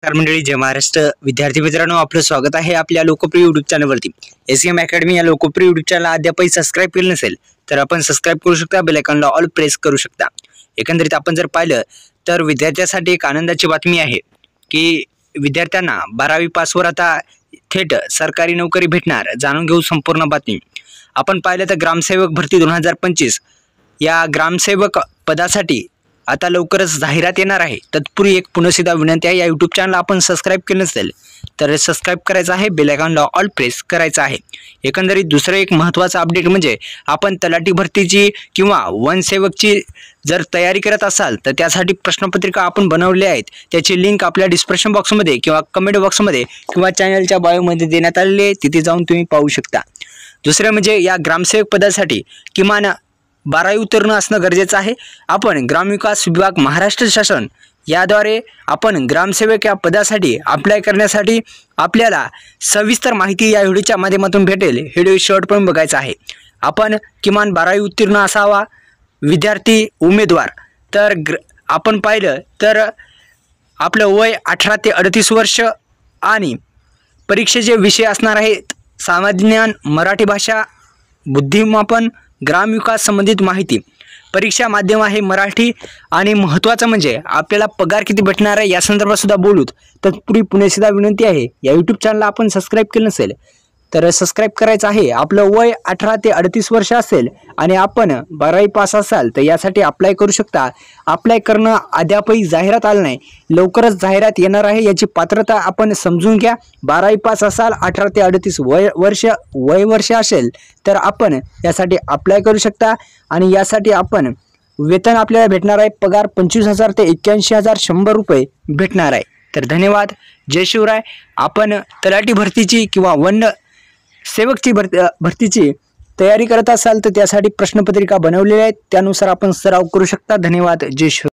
नमस्कार मंडळी, जय महाराष्ट्र. विद्यार्थी मित्रांनो, आपलं स्वागत आहे आपल्या लोकप्रिय यूट्यूब चॅनलवरती. SEM अकॅडमी या लोकप्रिय यूट्यूब चॅनल अद्यापही सबस्क्राईब केलं नसेल तर आपण सबस्क्राईब करू शकता, बेल आयकॉनला ऑल प्रेस करू शकता. एकंदरीत आपण जर पाहिलं तर विद्यार्थ्यांसाठी एक आनंदाची बातमी आहे की विद्यार्थ्यांना 12वी पासवर आता थेट सरकारी नोकरी भेटणार. जाणून घेऊ संपूर्ण बातमी. आपण पाहिलं तर ग्रामसेवक भरती 2025 या ग्रामसेवक पदासाठी आता लवकरच जाहिरात येणार आहे. तत्पूर्वी एक पुनःसिद्धा विनंती आहे, या यूट्यूब चॅनलला आपण सबस्क्राईब केलं नसेल तर सबस्क्राईब करायचं आहे, बेल आयकॉनला ऑल प्रेस करायचं आहे. एकंदरीत दुसरं एक महत्त्वाचं अपडेट म्हणजे आपण तलाठी भरतीची किंवा वनसेवकची जर तयारी करत असाल तर त्यासाठी प्रश्नपत्रिका आपण बनवली आहेत. त्याची लिंक आपल्या डिस्क्रिप्शन बॉक्समध्ये किंवा कमेंट बॉक्समध्ये किंवा चॅनलच्या बायोमध्ये देण्यात आलेली आहे, तिथे जाऊन तुम्ही पाहू शकता. दुसरं म्हणजे या ग्रामसेवक पदासाठी किमान 12वी उत्तीर्ण असणं गरजेचं आहे. आपण ग्रामविकास विभाग महाराष्ट्र शासन याद्वारे आपण ग्रामसेवक या पदासाठी अप्लाय करण्यासाठी आपल्याला सविस्तर माहिती या व्हिडिओच्या माध्यमातून भेटेल. व्हिडिओ शेवटपर्यंत बघायचा आहे. आपण किमान 12वी उत्तीर्ण असावा विद्यार्थी उमेदवार. तर आपण पाहिलं तर आपलं वय 18 ते 38 वर्ष आणि परीक्षेचे विषय असणार आहेत सामान्य ज्ञान, मराठी भाषा, बुद्धिमापन, ग्रामविकास संबंधित माहिती. परीक्षा माध्यम आहे मराठी आणि महत्त्वाचं म्हणजे आपल्याला पगार किती भेटणार आहे या संदर्भात सुद्धा बोलूत. तत्पूर्वी पुनःसिद्धा विनंती आहे, या यूट्यूब चॅनलला आपण सबस्क्राईब केलं नसेल तर सबस्क्राईब करायचं आहे. आपलं वय 18 ते 38 वर्ष असेल आणि आपण 12वी पास असाल तर यासाठी अप्लाय करू शकता. अप्लाय करणं अद्यापही जाहिरात आलं नाही, लवकरच जाहिरात येणार आहे. याची पात्रता आपण समजून घ्या. 12वी पास असाल, 18 ते 38 वय वर्ष असेल तर आपण यासाठी अप्लाय करू शकता. आणि यासाठी आपण वेतन आपल्याला भेटणार आहे, पगार 25,000 ते 81,100 रुपये भेटणार आहे. तर धन्यवाद. जय शिवराय. आपण तलाठी भरतीची किंवा वन सेवकची भरतीची तयारी करत असाल तर त्यासाठी प्रश्नपत्रिका बनवलेल्या आहेत, त्यानुसार आपण सराव करू शकता. धन्यवाद. जय शिवराय.